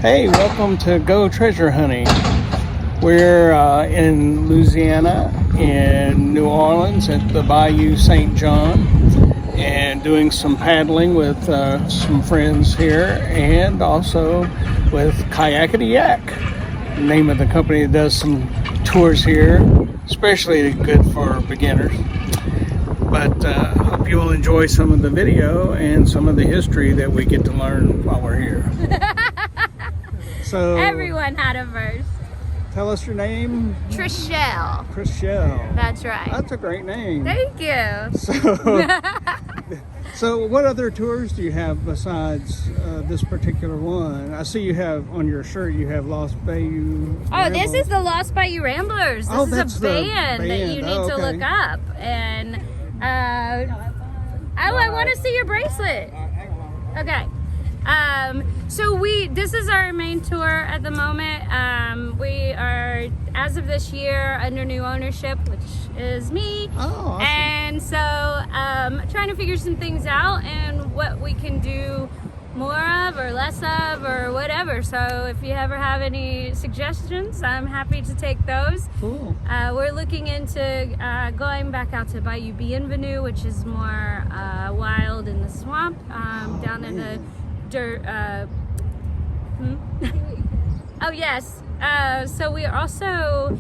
Hey, welcome to Go Treasure Hunting. We're in Louisiana, in New Orleans at the Bayou St. John, and doing some paddling with some friends here, and also with Kayak-iti-yat, name of the company that does some tours here, especially good for beginners. But hope you will enjoy some of the video and some of the history that we get to learn while we're here. So everyone had a verse. Tell us your name. Trishelle. Trishelle. That's right. That's a great name. Thank you. So what other tours do you have besides this particular one? I see you have on your shirt, you have Lost Bayou Oh, this is the Lost Bayou Ramblers. This is a band that you need to look up. And I want to see your bracelet. Okay. So this is our main tour at the moment. We are, as of this year, under new ownership, which is me. Oh, awesome. And so trying to figure some things out and what we can do more of or less of or whatever. So if you ever have any suggestions, I'm happy to take those. Cool. We're looking into going back out to Bayou Bienvenue, which is more wild in the swamp, down in the dirt. Oh yes. So we also,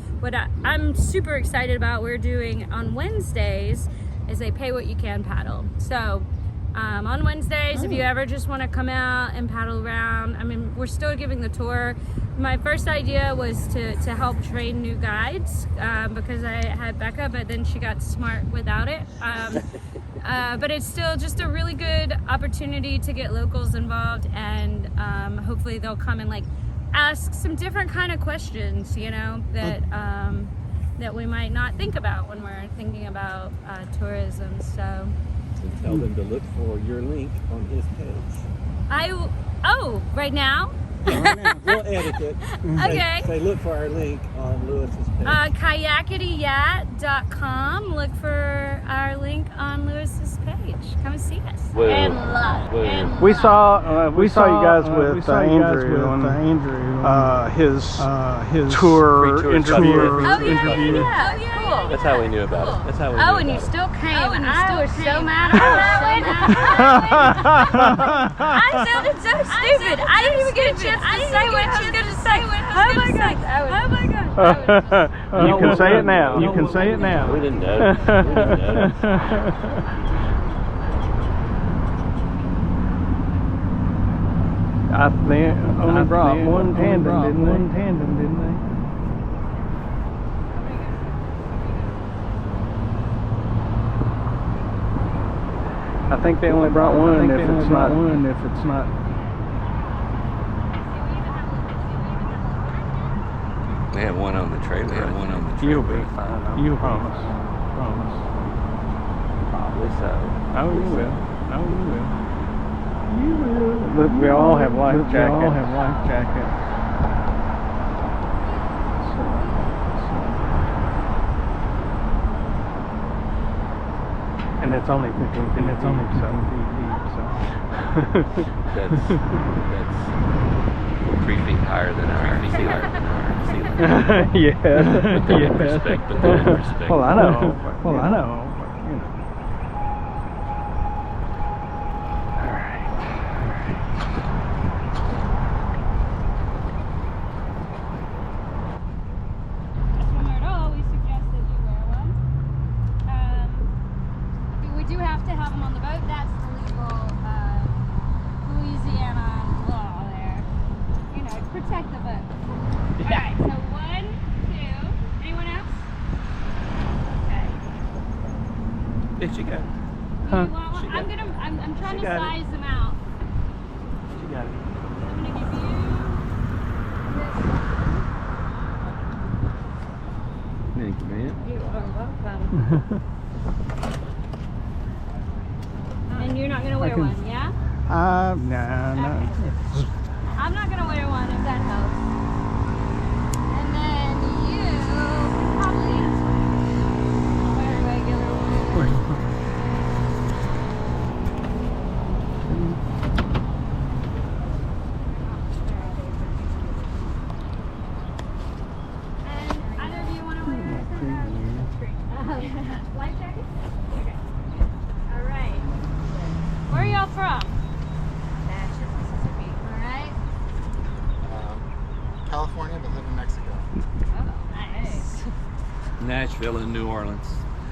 I'm super excited about, we're doing on Wednesdays is a pay what you can paddle. So on Wednesdays, if you ever just want to come out and paddle around, I mean, we're still giving the tour. My first idea was to help train new guides because I had Becca, but then she got smart without it. But it's still just a really good opportunity to get locals involved, and hopefully they'll come and like ask some different kind of questions, you know, that we might not think about when we're thinking about tourism. So tell them to look for your link on his page. Right now? We'll edit it. Okay. Say look for our link on Lewis's page. Kayak-iti-yat.com. Look for our link on Lewis's page. Come see us. And love. We saw you guys with Andrew on his tour interview. Oh yeah. Cool. That's how we knew about it. That's how we knew and you about still came. it. I was so mad. I sounded so stupid. I didn't even get a chance to say what I was going to say. Oh my god. You can say it now. You can say it now. We didn't know. I think only brought one tandem, didn't they? I think they only brought one if it's not. They have one on the trailer. You'll be fine. You promise. Probably so. Oh, you will. You will. Look, we all have life jackets. And it's only 15 feet deep, so. That's 3 feet higher than our sea level. Yeah. With that respect, but that respect. Well, I know. But, you know. All right. We suggest that you wear one. We do have to have them on the boat. That's the legal Louisiana law there. You know, to protect the boat. All right, so 1, 2. Anyone else? Okay. There she go. You want one? I'm trying to size them out. She got it. I'm gonna give you this one. Thank you, man. You are welcome. And you're not gonna wear one, yeah? No. I'm not gonna wear one if that helps. And then you can probably wear a regular one. California, but live in Mexico. Oh, nice. Nashville and New Orleans.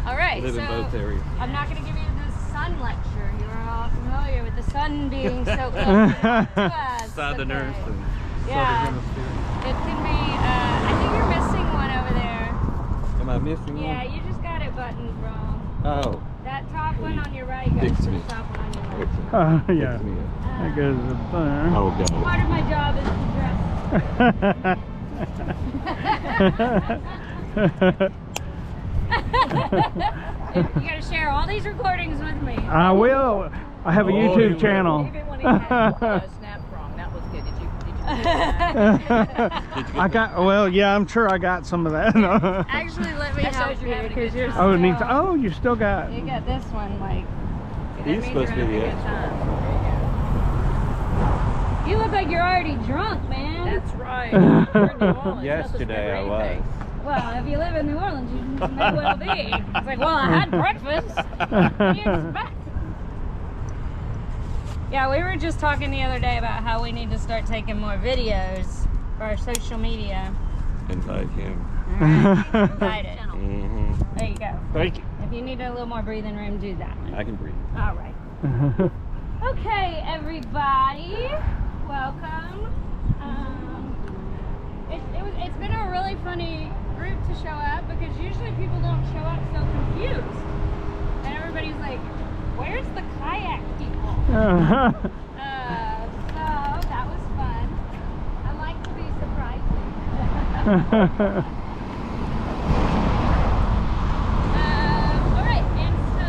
All right, Live in both areas. I'm not going to give you the sun lecture. You're all familiar with the sun being so close to us. Southerners Okay. and Yeah. Southern Hemisphere. It can be, I think you're missing one over there. Am I missing one? Yeah, you just got it buttoned wrong. Oh. That top one on your right goes to the top one on your left. Yeah. Fix me up. That goes up there. Oh, God. Part of my job is to dress. You gotta share all these recordings with me. I will. I have a YouTube channel. Even when he had snap wrong, that was good. Did you do that? I got, well, yeah, I'm sure I got some of that. Actually, let me That help shows you you're having a because good you're time. Oh, still, neat. Oh, you still got. you got this one, like, That He's means supposed to you're be the having a good expert. time. you look like you're already drunk, man. That's right. We're in New Orleans. Yesterday I was. Well, if you live in New Orleans, you may well be. It's like, well, I had breakfast. What do you expect? Yeah, we were just talking the other day about how we need to start taking more videos for our social media. Invite him. All right, invite it. Mm-hmm. There you go. Thank you. If you need a little more breathing room, do that one. I can breathe. All right. Okay, everybody, welcome. It's been a really funny group to show up because usually people don't show up so confused, and everybody's like, "Where's the kayak people?" So that was fun. I like to be surprising. All right, and so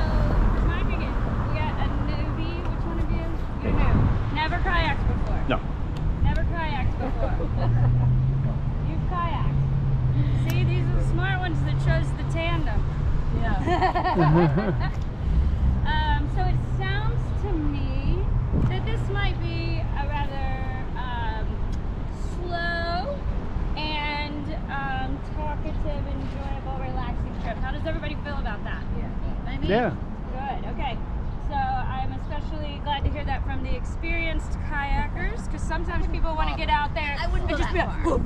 remind me again. We got a newbie. Which one of you? You're new. Never kayaked before. No. Never kayaked before. You've kayaked. See, these are the smart ones that chose the tandem. Yeah. So it sounds to me that this might be a rather slow and talkative, enjoyable, relaxing trip. How does everybody feel about that? I mean, Yeah. good. Okay. So I'm especially glad to hear that from the experienced kayakers, because sometimes people want to get out there. I wouldn't go and just that far.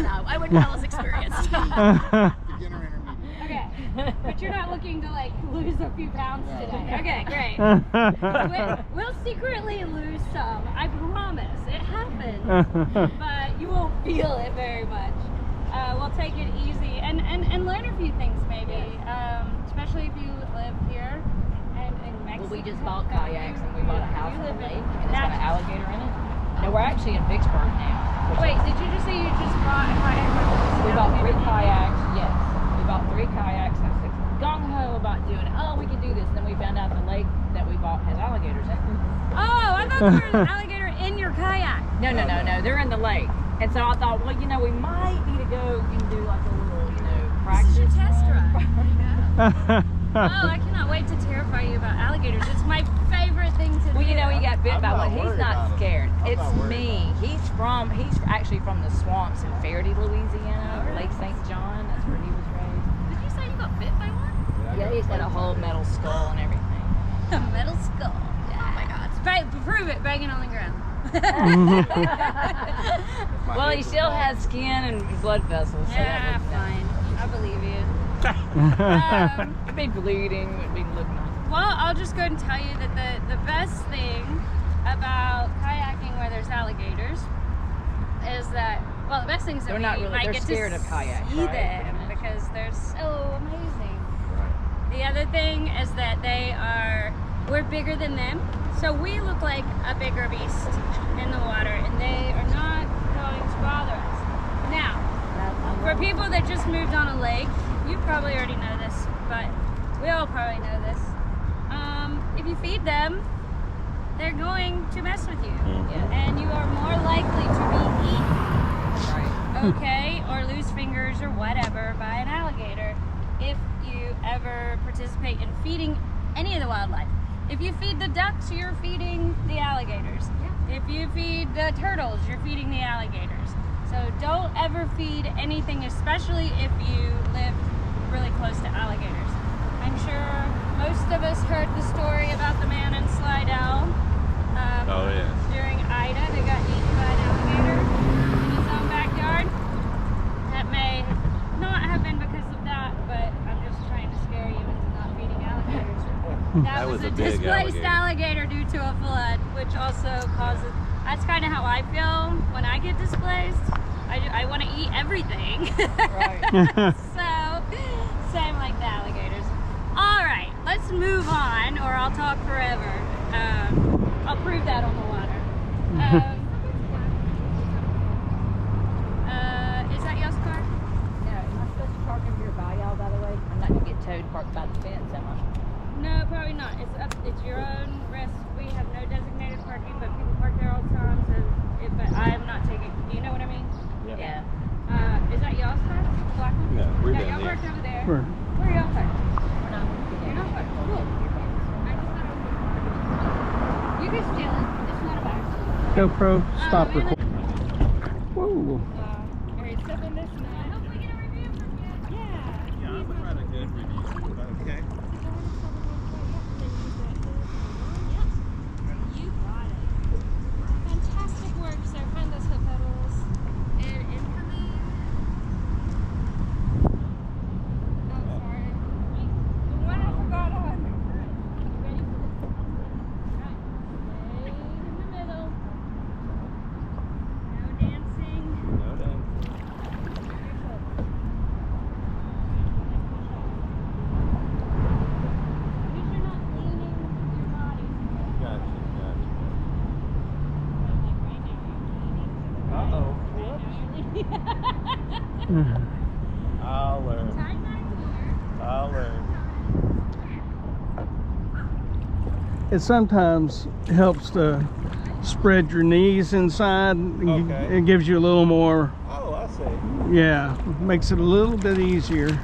No. I wouldn't call us experienced. Beginner intermediate. Okay, but you're not looking to like lose a few pounds today. Okay, great. We'll secretly lose some. I promise. It happens, but you won't feel it very much. We'll take it easy and learn a few things maybe, especially if you live here and in Mexico. Well, we just bought kayaks and we bought a house You on live the in- lake and it's got an alligator in it. No, we're actually in Vicksburg now. Wait, did you just say you just bought a kayak? We bought 3 kayaks, yes. We bought 3 kayaks and I was gung-ho about doing it. Oh, we can do this. And then we found out the lake that we bought has alligators in it. Oh, I thought there was an alligator in your kayak. No. They're in the lake. And so I thought, well, we might need to go and do like a little, practice. This is your test run. drive. Oh, I cannot wait to terrify you about alligators. It's my favorite thing to do. Well, he got bit I'm by not one. He's worried not about him. scared. I'm It's not worried me. He's actually from the swamps in Faraday, Louisiana, Lake St. John. That's where he was raised. Did you say you got bit by one? Yeah, he's got a whole metal skull and everything. A metal skull. Yeah. Oh my God. Prove it, banging on the ground. Well, he still has skin and blood vessels. So Yeah, that fine. I believe you. It'd be bleeding. It'd be looking nice. Well, I'll just go ahead and tell you that the best thing about kayaking where there's alligators is that, well, the best thing is that They're not we really- might they're get scared to of kayaks, see right? them because they're so amazing. The other thing is that we're bigger than them, so we look like a bigger beast in the water, and they are not going to bother us. Now, for people that just moved on a lake, you probably already know this, but we all probably know this. If you feed them, they're going to mess with you, and you are more likely to be eaten, Right. okay, or lose fingers or whatever by an alligator if you ever participate in feeding any of the wildlife. If you feed the ducks, you're feeding the alligators. If you feed the turtles, you're feeding the alligators. So don't ever feed anything, especially if you live really close to alligators. I'm sure most of us heard the story about the man in Slidell. Oh, yeah. During Ida, they got eaten by an alligator in his own backyard. That was a big displaced alligator due to a flood, which also causes. That's kind of how I feel when I get displaced. I want to eat everything. Right. So, same like the alligators. All right, let's move on, or I'll talk forever. I'll prove that on the water. Is that y'all's car? No, am I supposed to park over here by y'all, by the way? I'm not gonna get towed parked by the fence, am I? No, probably not. It's your own risk. We have no designated parking, but people park there all the time. So, but I am not taking. Do you know what I mean? Yeah. Is that y'all's car? The black one? No, we're Yeah, down y'all there. parked over there. Where? Where are y'all parked? We're not. You're not parked. Cool. I just thought it was. You can steal it. It's not a bag. GoPro, stop man, recording. Whoa. Alright, so then this man. I hope we get a review from you. Yeah. Yeah, I'm gonna write a good review. Okay. You got it. Fantastic work, sir. Find those foot pedals. And incoming. Oh, sorry. The one I forgot on. Ready for this? Right. Stay in the middle. No dancing. No dancing. Make sure you're not leaning your body. Gotcha. Like right now, you're leaning. Uh-oh. Right now, you're leaning. I'll learn. Tight knife here. I'll learn. It sometimes helps to spread your knees inside. Okay. It gives you a little more, Oh, I see. yeah, makes it a little bit easier.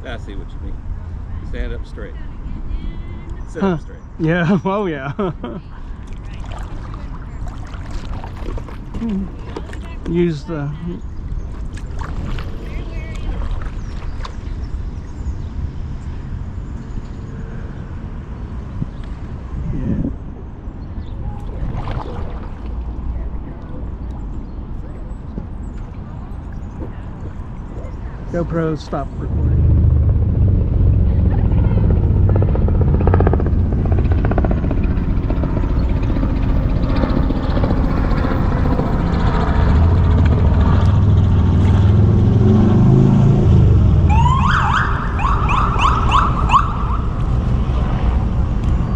I see what you mean. Stand up straight. Sit Huh. up straight. Yeah, oh yeah. Use the, yeah. GoPro, stop recording.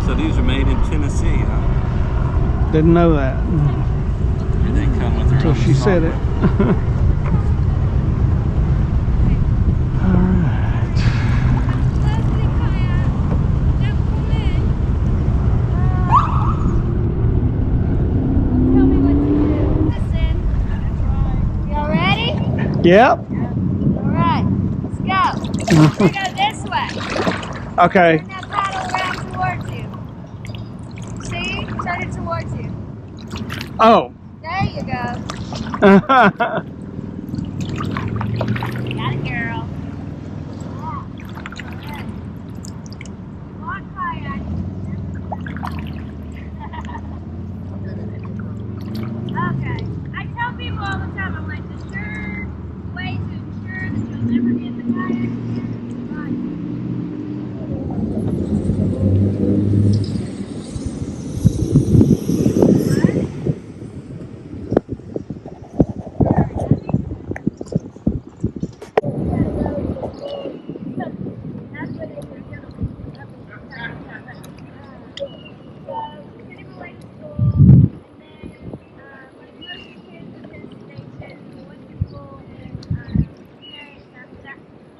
So these are made in Tennessee, huh? Didn't know that And they come with their until own she said it. software. All right. Tell me what to do. Listen. Y'all ready? Yep. All right. Let's go. We're gonna go this way. Okay. Turn that paddle around towards you. See? Turn it towards you. Oh. There you go. Got it, girl. Walk kayak. Okay. I tell people all the time, I'm like, the sure way to ensure that you'll never get in the kayak again is fine.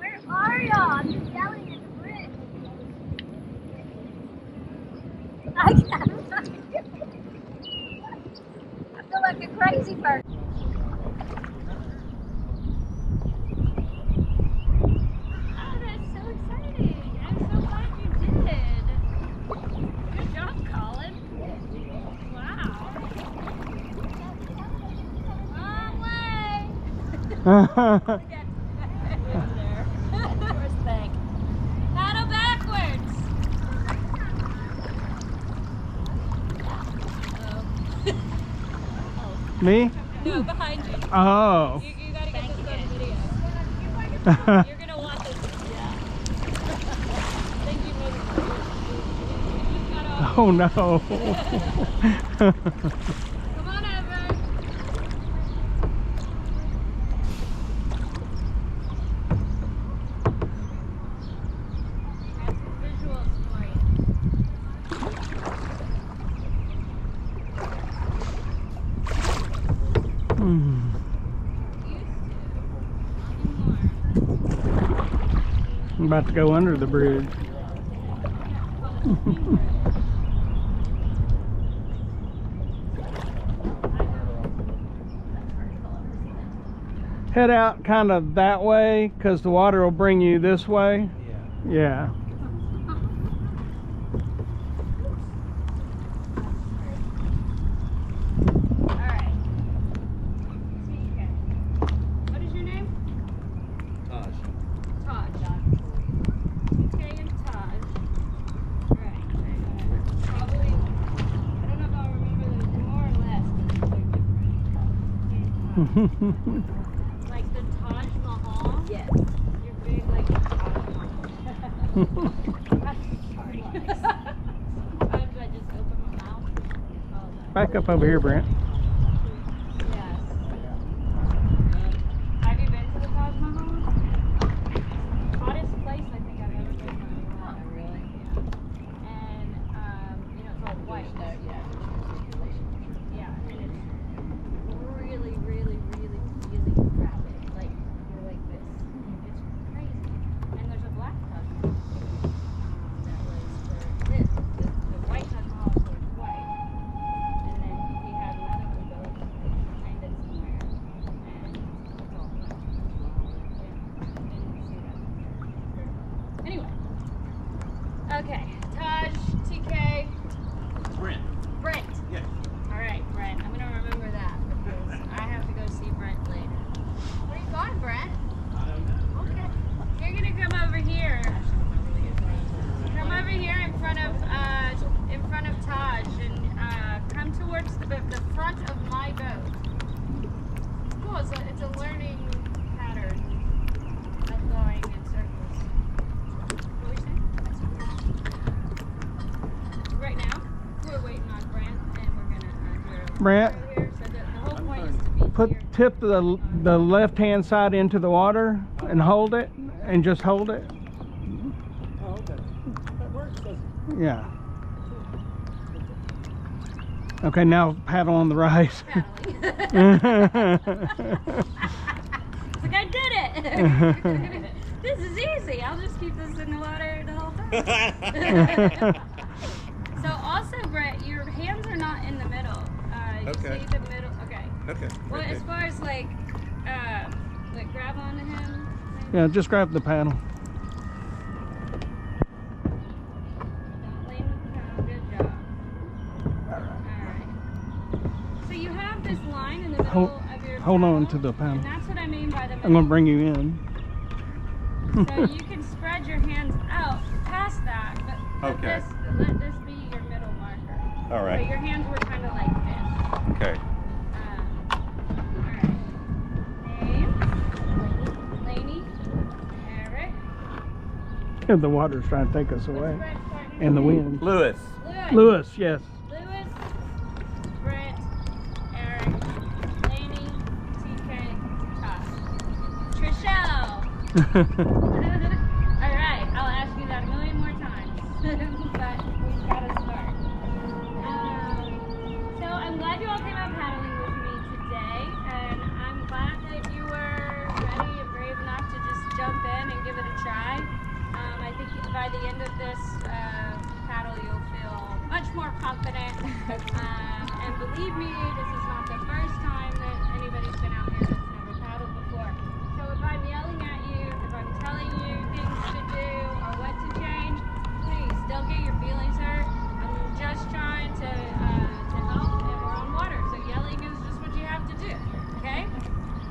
Where are y'all? I'm just yelling at the bridge. I feel like a crazy person. Oh, that's so exciting. I'm so glad you did. Good job, Colin. Wow. Long way. First thing. Paddle Me? No, behind you. Oh. You gotta get this on video. You're gonna want this. Yeah. Thank you for the you just got off. Oh no. Come on over. Got some visuals for you. Hmm. I'm about to go under the bridge. Head out kind of that way because the water will bring you this way. Yeah. Alright. TK. What is your name? Taj. Taj. TK and Taj. Alright. Probably, I don't know if I'll remember those more or less, but they're different. Like the Taj Mahal? Yes. You're big like the Taj Mahal. Sometimes I just open my mouth. Back up over here, Brent. Yes. Have you been to the Taj Mahal? Hottest place I think I've ever been in my life. Really? Yeah. And you know, it's all white. Yeah, and it's really, really, really, really rapid. Like you're like this. It's crazy. And there's a black Taj Mahal that was for this. The white Taj Mahal was for white. And then he had another one built behind it somewhere. And it's all black. Yeah. Didn't see that. Anyway. Okay. Taj, TK, Brent. Brent. Yeah. All right, Brent. I'm gonna remember that because I have to go see Brent later. Where you going, Brent? I don't know. Okay. You're gonna come over here. Come over here in front of Taj and come towards the front of my boat. It's cool. It's a learning pattern of going in circles. What were you saying? Right now, we're waiting on Brent, and we're gonna do Brent, here. So the whole point is to be put here. tip the left-hand side into the water and hold it, and just hold it. Oh, okay. That works, doesn't it? Yeah. Okay, now paddle on the right. Paddling. It's like I did it. This is easy. I'll just keep this in the water the whole time. So also, Brett, your hands are not in the middle. You Okay. see the middle. Okay. Okay. Well, okay. as far as like grab onto him. Yeah, just grab the paddle. Don't lean with the paddle. Good job. All right. So you have this line in the middle of your Hold on paddle, to the paddle. And that's what I mean by the middle. I'm gonna bring you in. So you can spread your hands out past that, but Okay. let this be your middle marker. All right. So your hands were kind of like this. Okay. All right. Name? Lainey? Eric? The water's trying to take us away, What's Brett's partner and the name? wind. Lewis. Lewis, yes. Lewis, Brent, Eric, Lainey, TK, Todd. Trishelle. All right, I'll ask you that a million more times, but we've got to start. So I'm glad you all came out paddling with me today, and I'm glad that you were ready and brave enough to just jump in and give it a try. I think by the end of this paddle, you'll feel much more confident. And believe me, this is not the first time that anybody's been out here that's never paddled before. So if I'm yelling at you, if I'm telling you things to do or what to change, please don't get your feelings hurt. I'm just trying to help, and we're on water, so yelling is just what you have to do, okay?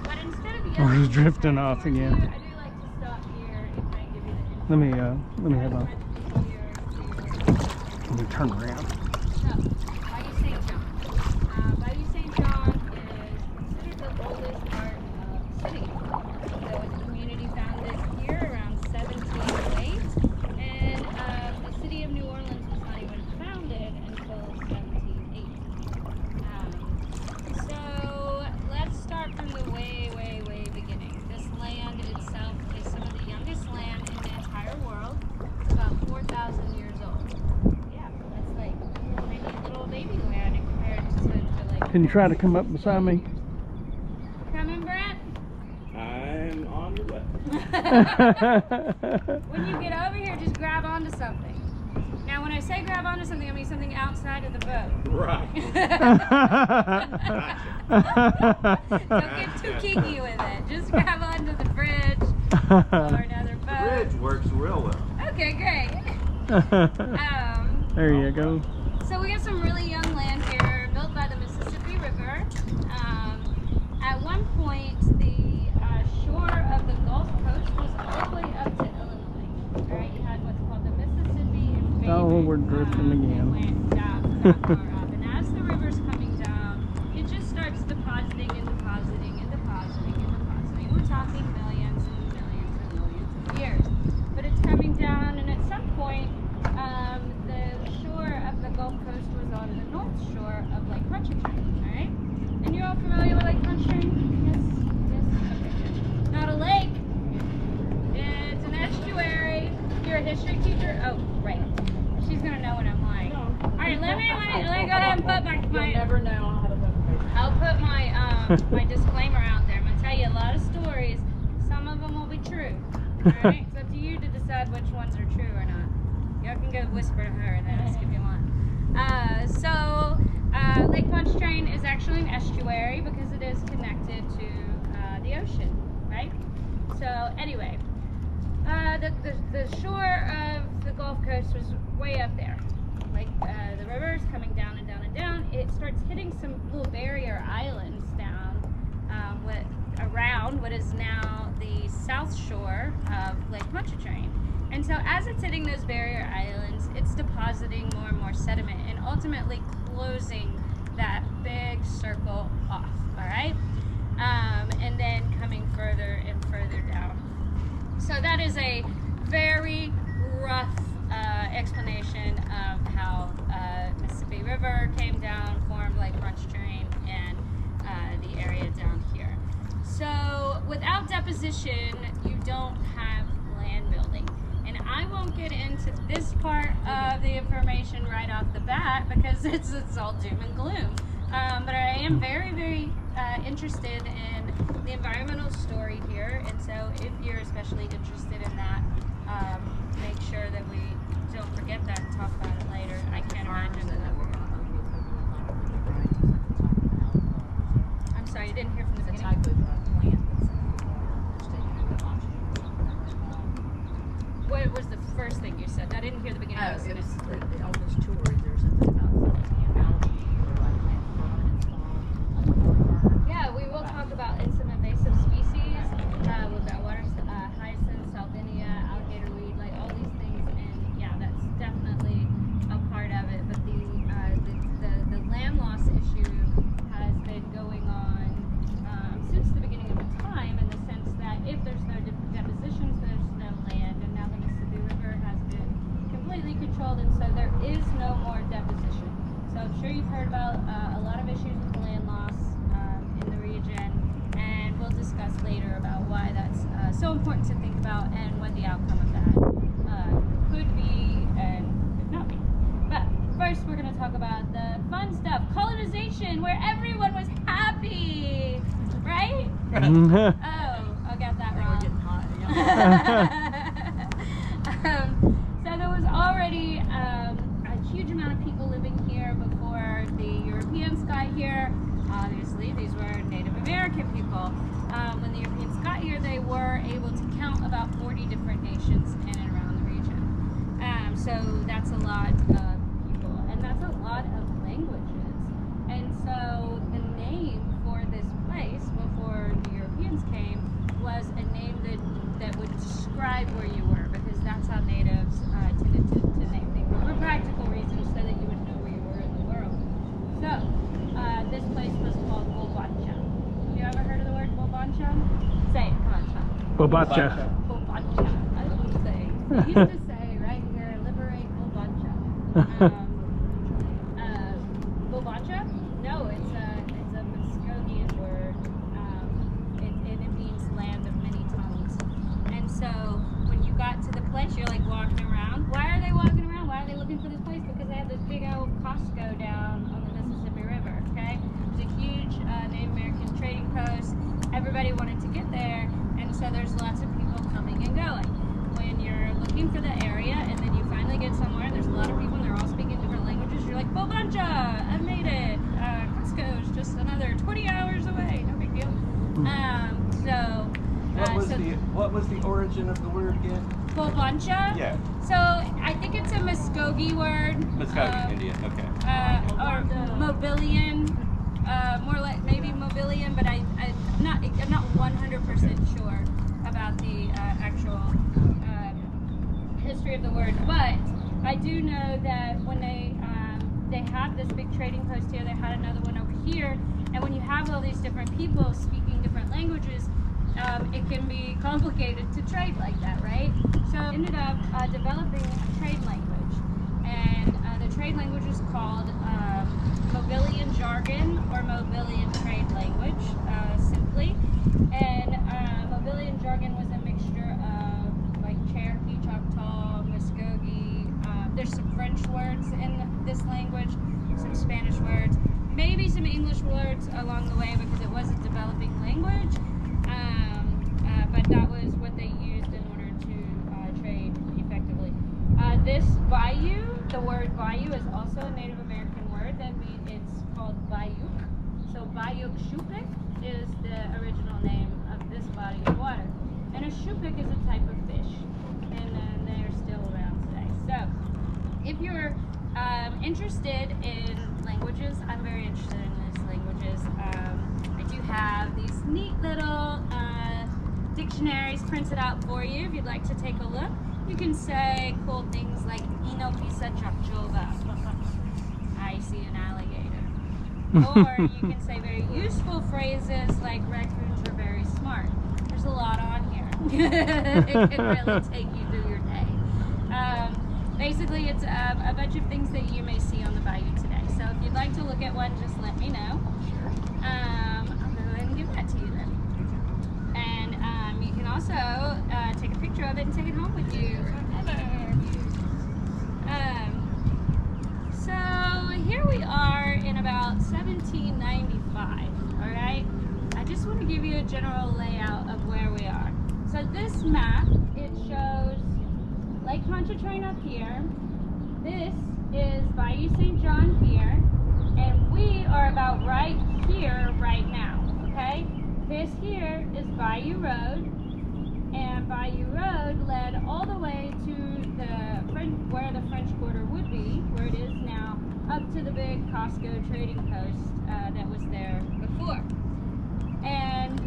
But instead of yelling, We're just drifting off towards again. you, I do like to stop here and try and give you the Let me have a. Let me turn around. So, Bayou St. John. Bayou St. John is Can you try to come up beside me? Coming, Brent? I'm on the way. When you get over here, just grab onto something. Now, when I say grab onto something, I mean something outside of the boat. Right. Don't get too kinky with it. Just grab onto the bridge or another boat. The bridge works real well. Okay, great. There you go. So we got some really young land here, built by the Mississippi River. At one point, the shore of the Gulf Coast was all the way up to Illinois. All right, you had what's called the Mississippi Embayment. Oh, we're drifting again. Went down that far up, and as the river's coming down, it just starts depositing and depositing and depositing and depositing. We're talking millions and millions and millions of years, but it's coming down, and at some point, the shore of the Gulf Coast was on the north shore of Lake Pontchartrain. All right, and you're all familiar with Lake Pontchartrain? Yes, yes. Okay, good. Not a lake. It's an estuary. You're a history teacher. Oh, right. She's gonna know when I'm lying. No. All right, let me go ahead and put You'll never know how to book. I'll put my my disclaimer out there. I'm gonna tell you a lot of stories. Some of them will be true. All right, it's up to you to decide which ones are true or not. Y'all can go whisper to her and then ask if you want. Lake Pontchartrain is actually an estuary because it is connected to the ocean, right? So anyway, the shore of the Gulf Coast was way up there. Like the river is coming down and down and down. It starts hitting some little barrier islands down around what is now the south shore of Lake Pontchartrain. And so as it's hitting those barrier islands, it's depositing more and more sediment and ultimately closing that big circle off, all right? And then coming further and further down. So that is a very rough explanation of how Mississippi River came down, formed Lake Pontchartrain, and the area down here. So without deposition, you don't have land building. And I won't get into this part of the information right off the bat because it's all doom and gloom. But I am very, very interested in the environmental story here. And so if you're especially interested in that, make sure that we don't forget that and talk about it later. I can't imagine that we're going to. I'm sorry, you didn't hear from the beginning. What was the first thing you said? I didn't hear the beginning. Oh, it was on this tour. There's something about algae or like Yeah, we will talk about some invasive species. We've got water hyacinth, salvinia, alligator weed, like all these things, and yeah, that's definitely a part of it. But the land loss issue has been going on since the beginning of time, in the sense that if there's no depositions, there's no land, and now the Mississippi River has been completely controlled, and so there is no more deposition. So I'm sure you've heard about a lot of issues with land loss in the region, and we'll discuss later about why that's so important to think about and what the outcome of that could be and could not be. But first, we're going to talk about the fun stuff, colonization, where everyone was happy, right? Oh, I got that wrong. We're getting hot. So there was already a huge amount of people living here before the Europeans got here. Obviously, these were Native American people. When the Europeans got here, they were able to count about 40 different nations in and around the region. So that's a lot of people, and that's a lot of languages. And so the name for this place before the Europeans came was a name that would describe where you were, because that's how natives tended to name things for practical reasons, so that you would know where you were in the world. So this place was called Bobacha. You ever heard of the word Bobacha? Say it, come on, Sean. Bobacha. Bobacha. I don't say. He used to say right here, liberate Bobacha. Bobacha? No, it's a Muscovian word. It means land of many tongues. And so when you got to the place, you're like walking around. Why are they walking around? Why are they looking for this place? Because they have this big old Costco down on the Mississippi River, okay? There's a looking for the area, and then you finally get somewhere, and there's a lot of people, and they're all speaking different languages. You're like, Bobancha, I've made it. Costco's just another 20 hours away. No big deal. What was the origin of the word again? Bobancha? Yeah. So I think it's a Muskogee word. Muskogee, Indian. Okay. Or Mobilian. More like maybe Mobilian, but I'm not 100% sure about the actual history of the word. But I do know that when they have this big trading post here, they had another one over here, and when you have all these different people speaking different languages, it can be complicated to trade like that, right? So I ended up developing a trade language, and the trade language is called Mobilian jargon or Mobilian trade language, simply. And Mobilian jargon was a mixture of like Cherokee, Choctaw, Muskogee. There's some French words in this language, some Spanish words, maybe some English words along the way because it was a developing language. But that was what they used in order to trade effectively. This bayou, the word bayou is also a Native American word. That means it's called Bayou. So Bayou Shupik is the original name of this body of water. And a shupik is a type of fish, and they're still around today. So if you're interested in languages, I'm very interested in these languages. I do have these neat little dictionaries printed out for you if you'd like to take a look. You can say cool things like Ino Pisa Chakchova. I see an alligator. Or you can say very useful phrases like raccoons are very smart. There's a lot on here. It can really take you through your day. Basically, it's a bunch of things that you may see on the bayou today. So if you'd like to look at one, just let me know. I'll go ahead and give that to you then. And you can also take a picture of it and take it home with you. So here we are in about 1795, all right? I just want to give you a general layout of where we are. So this map, it shows Lake Pontchartrain up here. This is Bayou St. John here, and we are about right here right now, okay? This here is Bayou Road, and Bayou Road led all the way to where the French Quarter would be, where it is now, up to the big Costco trading post that was there before. And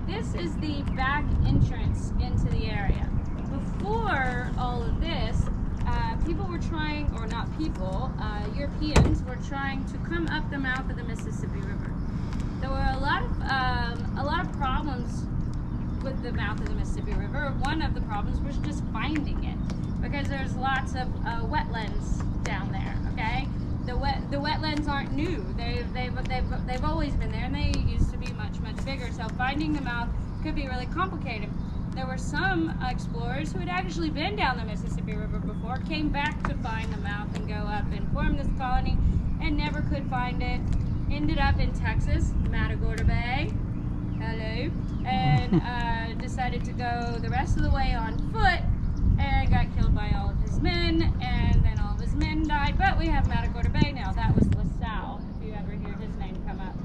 this is the back entrance into the area. Before all of this, people were trying, or not people, Europeans were trying to come up the mouth of the Mississippi River. There were a lot of problems with the mouth of the Mississippi River. One of the problems was just finding it, because there's lots of wetlands down there. Okay, the wetlands aren't new. They've always been there, and they used to be much bigger. So finding the mouth could be really complicated. There were some explorers who had actually been down the Mississippi River before, came back to find the mouth and go up and form this colony, and never could find it. Ended up in Texas, Matagorda Bay, hello, and decided to go the rest of the way on foot, and got killed by all of his men, and then all of his men died. But we have Matagorda Bay now. That was LaSalle, if you ever hear his name come up.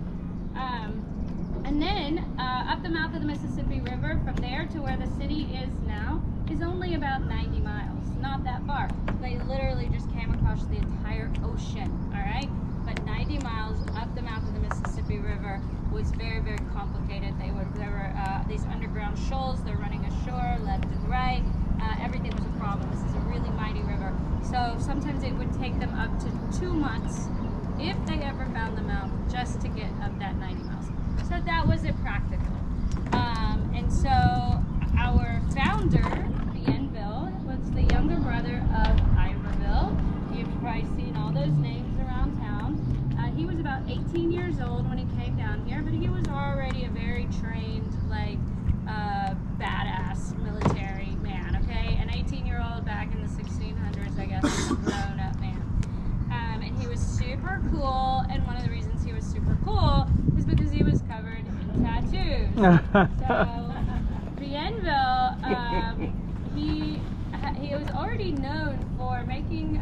And then up the mouth of the Mississippi River, from there to where the city is now, is only about 90 miles. Not that far. They literally just came across the entire ocean, all right? But 90 miles up the mouth of the Mississippi River was very, very complicated. There were these underground shoals. They're running ashore left and right. Everything was a problem. This is a really mighty river. So sometimes it would take them up to 2 months, if they ever found the mouth, just to get up that 90 miles. So that was impractical. And so our founder, Bienville, was the younger brother of Iberville. You've probably seen all those names around town. He was about 18 years old when he came down here, but he was already a very trained, like, badass military man, okay? An 18-year-old back in the 1600s, I guess, was a grown-up man. And he was super cool, and one of the reasons he was super cool is because he was covered in tattoos. So Bienville, he was already known for making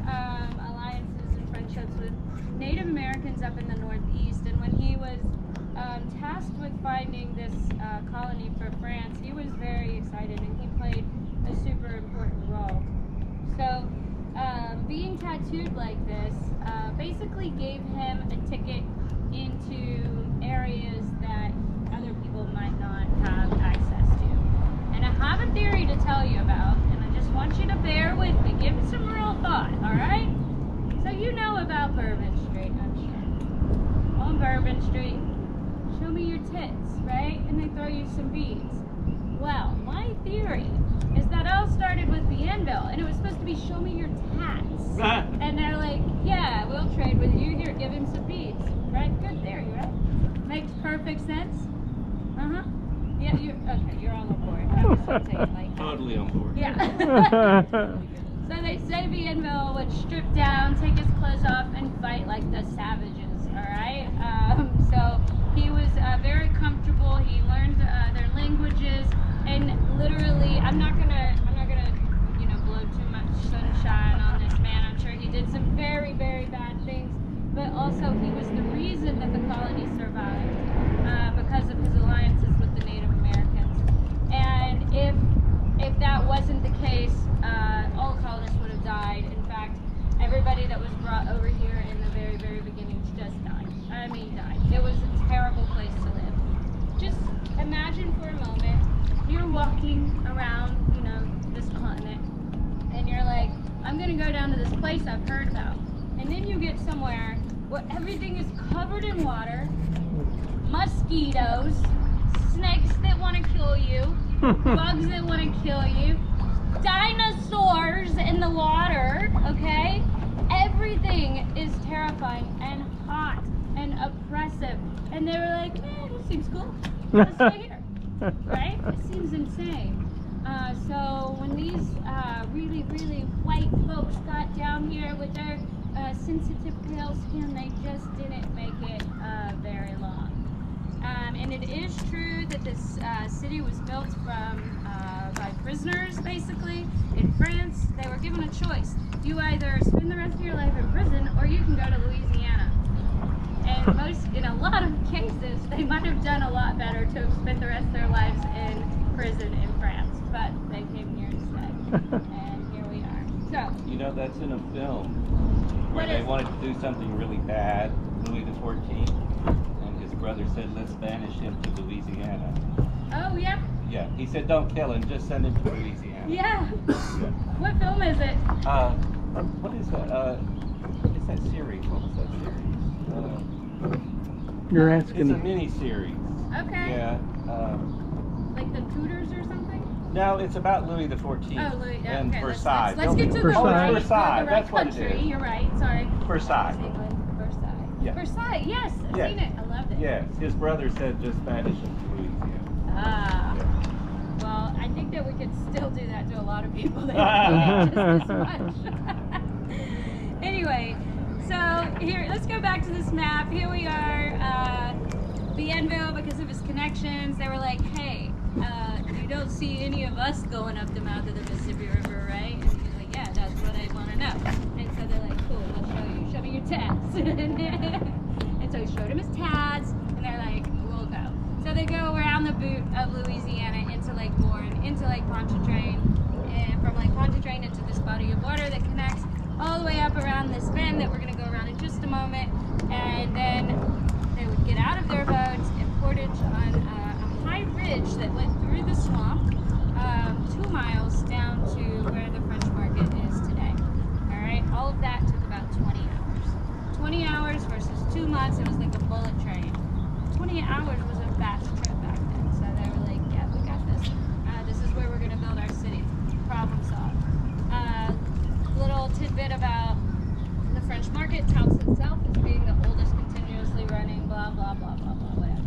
alliances and friendships with Native Americans up in the Northeast. And when he was tasked with finding this colony for France, he was very excited and he played a super important role. So being tattooed like this basically gave him a ticket into areas that other people might not have access to. And I have a theory to tell you about, and I just want you to bear with me. Give it some real thought, alright? So you know about Bourbon Street, I'm sure. On Bourbon Street, show me your tits, right? And they throw you some beads. Well, my theory is that all started with Bienville, and it was supposed to be show me your tats. And they're like, yeah, we'll trade with you. Here, give him some beads. Right? Good theory, right? Makes perfect sense. Uh-huh. Yeah, you're on board. I was gonna say it like that. Totally on board. Yeah. So they say Bienville would strip down, take his clothes off, and fight like the savages, alright? So he was very comfortable. He learned their languages, and literally, I'm not gonna, blow too much sunshine on this man. I'm sure he did some very, very bad things, but also he was the reason that the colony survived because of his alliances with the Native Americans. And if that wasn't the case, all colonists would have died. In fact, everybody that was brought over here in the very, very beginning just died. I mean, died. It was a terrible place to live. Just imagine for a moment, you're walking around, this continent, and you're like, I'm gonna go down to this place I've heard about. And then you get somewhere where everything is covered in water, mosquitoes, snakes that want to kill you, bugs that want to kill you, dinosaurs in the water, okay? Everything is terrifying and hot and oppressive. And they were like, this seems cool. Let's stay here, right? It seems insane. So when these really, really white folks got down here with their sensitive pale skin, they just didn't make it very long. And it is true that this city was built by prisoners, basically, in France. They were given a choice. You either spend the rest of your life in prison, or you can go to Louisiana. And in a lot of cases, they might have done a lot better to have spent the rest of their lives in prison in France, but they came here instead, and here we are. So, That's in a film where they wanted to do something really bad, Louis XIV, and his brother said, let's banish him to Louisiana. Oh, yeah? Yeah, he said, don't kill him, just send him to Louisiana. Yeah. What film is it? What is that? It's that series. What was that series? You're It's a asking. mini-series. Okay. Yeah. Like the Tudors or something? No, it's about Louis XIV Oh, Louis. and Okay, Versailles. let's get to Versailles. the right, Versailles, the right that's what it country. is. You're right. Sorry. Versailles. England. Versailles. Yeah. Versailles. Yes, I've Yes. seen it. I loved it. Yes, his brother said just banish him to Louisiana. Ah. Well, I think that we could still do that to a lot of people that hate it just as much. Anyway, so here, let's go back to this map. Here we are, Bienville, because of his connections. They were like, hey, you don't see any of us going up the mouth of the Mississippi River, right? And he's like, yeah, that's what I want to know. And so they're like, cool, I'll show you. Show me your tats. And so he showed him his tats, and they're like, we'll go. So they go around the boot of Louisiana into Lake Bourne, into Lake Pontchartrain, and from Lake Pontchartrain into this body of water that connects all the way up around this bend that we're going to go around in just a moment. And then they would get out of their boats and portage on a high ridge that went through the swamp 2 miles down to where the French market is today. All right, all of that took about 20 hours. 20 hours versus 2 months, it was like a bullet train. 20 hours was a fast trip back then, so they were like, yeah, we got this. This is where we're going to build our city. Problem solved. Little tidbit about the French market touts itself as being the oldest continuously running blah blah blah blah blah whatever.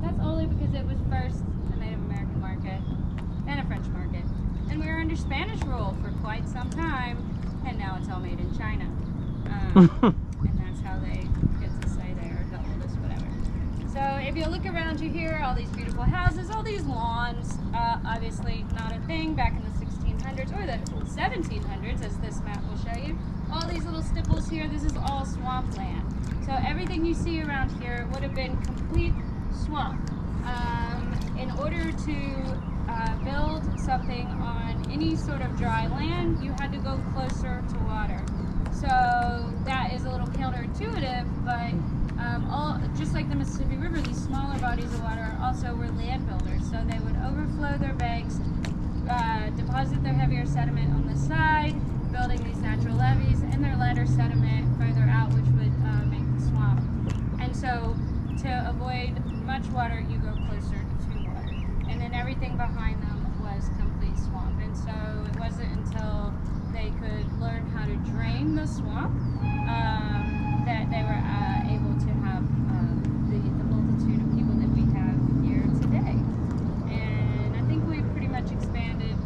That's only because it was first a Native American market and a French market, and we were under Spanish rule for quite some time, and now it's all made in China, and that's how they get to say they're the oldest whatever. So if you look around you here, all these beautiful houses, all these lawns, obviously not a thing back in the 1600s. 1800s or the 1700s, as this map will show you. All these little stipples here, this is all swampland. So everything you see around here would have been complete swamp. In order to build something on any sort of dry land, you had to go closer to water. So that is a little counterintuitive, but just like the Mississippi River, these smaller bodies of water also were land builders. So they would overflow their banks, deposit their heavier sediment on the side, building these natural levees, and their lighter sediment further out, which would make the swamp. And so to avoid much water, you go closer to water. And then everything behind them was complete swamp. And so it wasn't until they could learn how to drain the swamp that they were able to have the multitude of people that we have here today. And I think we've pretty much expanded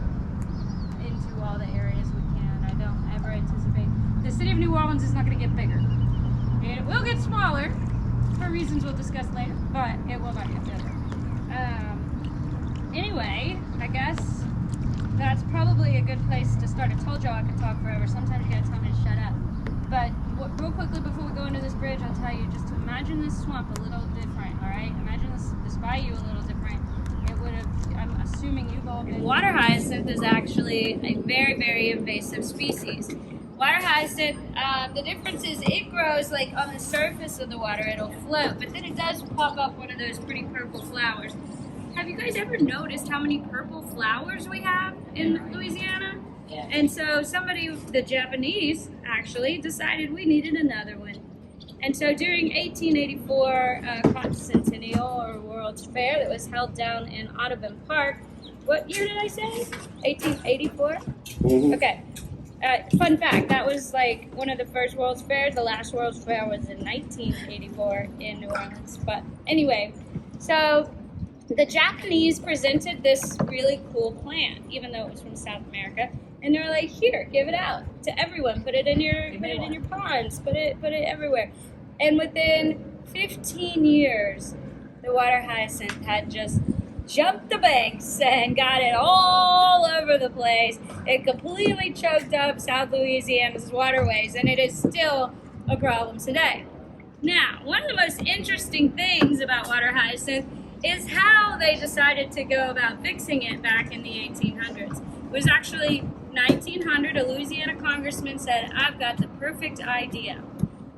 into all the areas we can. I don't ever anticipate. The city of New Orleans is not going to get bigger. It will get smaller for reasons we'll discuss later, but it will not get bigger. Anyway, I guess that's probably a good place to start. I told y'all I could talk forever. Sometimes you gotta tell me to shut up. But real quickly before we go into this bridge, I'll tell you just to imagine this swamp a little different, all right? Imagine this bayou a little different. It would have, I'm assuming you've all been. Water hyacinth is actually a very, very invasive species. Water hyacinth, the difference is it grows like on the surface of the water, it'll float, but then it does pop up one of those pretty purple flowers. Have you guys ever noticed how many purple flowers we have in Louisiana? Yeah. And so somebody, the Japanese actually, decided we needed another one. And so during 1884 Cotton Centennial or World's Fair that was held down in Audubon Park, what year did I say? 1884? Okay. Fun fact, that was like one of the first World's Fairs. The last World's Fair was in 1984 in New Orleans. But anyway, so the Japanese presented this really cool plant, even though it was from South America, and they were like, "Here, give it out to everyone. Put it in your ponds. Put it everywhere." And within 15 years, the water hyacinth had just jumped the banks and got it all over the place. It completely choked up South Louisiana's waterways, and it is still a problem today. Now, one of the most interesting things about water hyacinth is how they decided to go about fixing it back in the 1800s. It was actually 1900, a Louisiana congressman said, "I've got the perfect idea.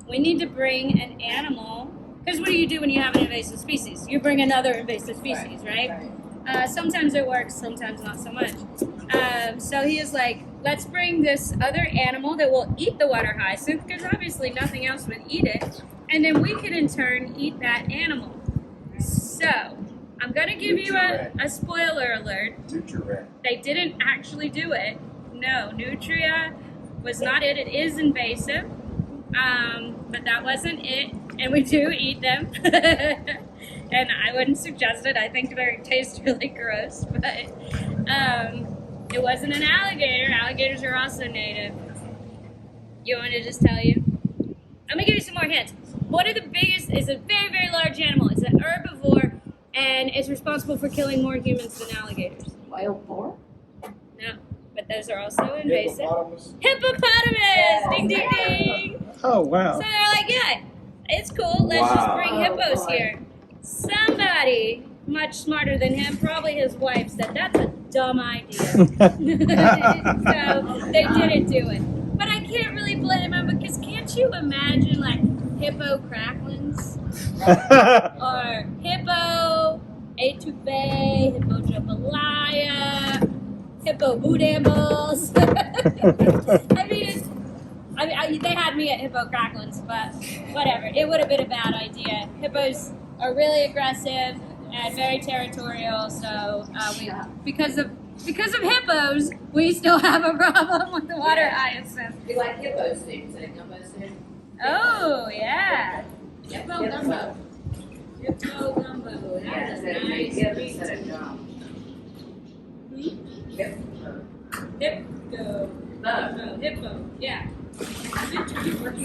We need to bring an animal," because what do you do when you have an invasive species? You bring another invasive species, right? Sometimes it works, sometimes not so much. So he is like, let's bring this other animal that will eat the water hyacinth, because obviously nothing else would eat it, and then we could in turn eat that animal. So, I'm going to give you a spoiler alert. They didn't actually do it. No, nutria was not it. It is invasive, but that wasn't it. And we do eat them. And I wouldn't suggest it. I think they taste really gross. But it wasn't an alligator. Alligators are also native. You want me to just tell you? I'm going to give you some more hints. One of the biggest is a very, very large animal. It's an herbivore, and it's responsible for killing more humans than alligators. Wild boar? No, but those are also invasive. Hippopotamus! Ding, ding, ding! Oh, So wow. they're like, yeah, it's cool. Let's just bring hippos here. Somebody much smarter than him, probably his wife, said, that's a dumb idea. So they didn't do it. But I can't really blame him, because can't you imagine, like, hippo cracklings? Or hippo etouffee, hippo jambalaya, hippo boudin-balls. They had me at hippo cracklings, but whatever. It would have been a bad idea. Hippos are really aggressive and very territorial, so because of hippos, we still have a problem with the water hyacinth. We like hippo soup. Is that gumbo soup? Oh, yeah. Hippo gumbo. Hippo gumbo. That's a nice treat. Hippo. Yeah.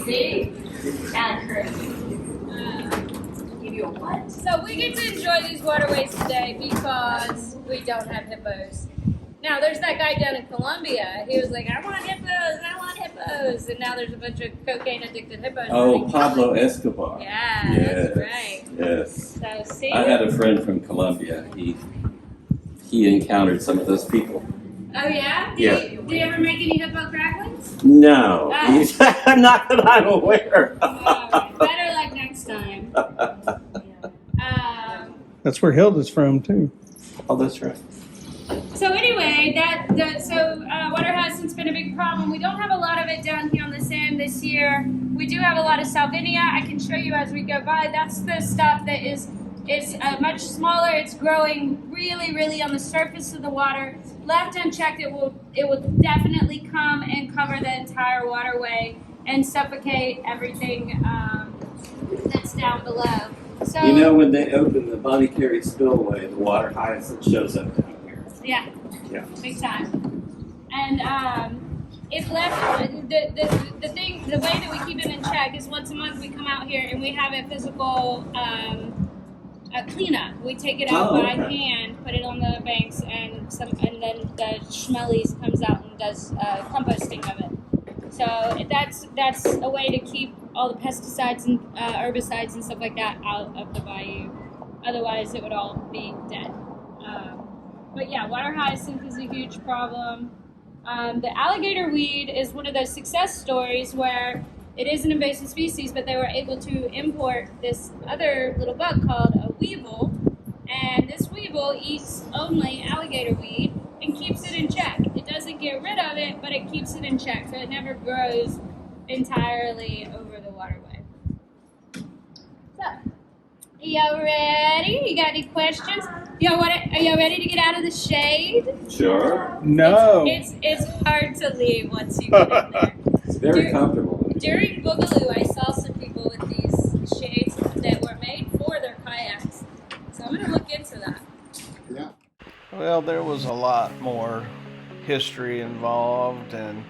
See? And give you a what? So we get to enjoy these waterways today because we don't have hippos. Now there's that guy down in Colombia. He was like, I want hippos, and now there's a bunch of cocaine addicted hippos. Oh, running Pablo Colombia. Escobar. Yeah, Yes, that's right. Yes. So see, I had a friend from Colombia. He encountered some of those people. oh yeah, Yeah. Do you ever make any hippo cracklings? No, Ah. not that I'm aware of. Alright, better like next time. That's where Hilda's from too. Oh, that's right. So anyway, water hyacinth's been a big problem. We don't have a lot of it down here on the sand this year. We do have a lot of salvinia. I can show you as we go by. That's the stuff that is much smaller. It's growing really, really on the surface of the water. Left unchecked, it will definitely come and cover the entire waterway and suffocate everything that's down below. So You know, when they open the Bonnie Carey spillway, the water hyacinth shows up down here. yeah, Yeah. big time. And if left, the way that we keep it in check is once a month we come out here and we have a physical cleanup. We take it out by hand, put it on the banks, and then the Schmellies comes out and does composting of it. So that's a way to keep all the pesticides and herbicides and stuff like that out of the bayou. Otherwise, it would all be dead. But yeah, water hyacinth is a huge problem. The alligator weed is one of those success stories where it is an invasive species, but they were able to import this other little bug called a weevil, and this weevil eats only alligator weed and keeps it in check. It doesn't get rid of it, but it keeps it in check, so it never grows entirely over the waterway. So, y'all ready? You got any questions? Are y'all ready to get out of the shade? Sure. No. It's hard to leave once you get in there. It's very comfortable. During Boogaloo, I saw some people with these shades that were made for their kayaks. So I'm going to look into that. Yeah. Well, there was a lot more history involved and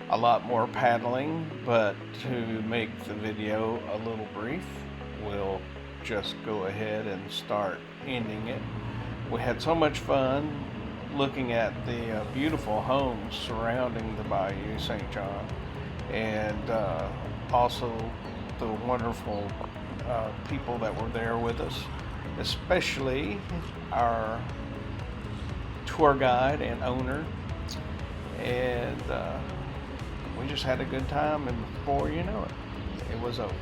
a lot more paddling, but to make the video a little brief, we'll just go ahead and start ending it. We had so much fun looking at the beautiful homes surrounding the Bayou St. John, and also the wonderful people that were there with us, especially our tour guide and owner, and we just had a good time, and before you know it, it was over.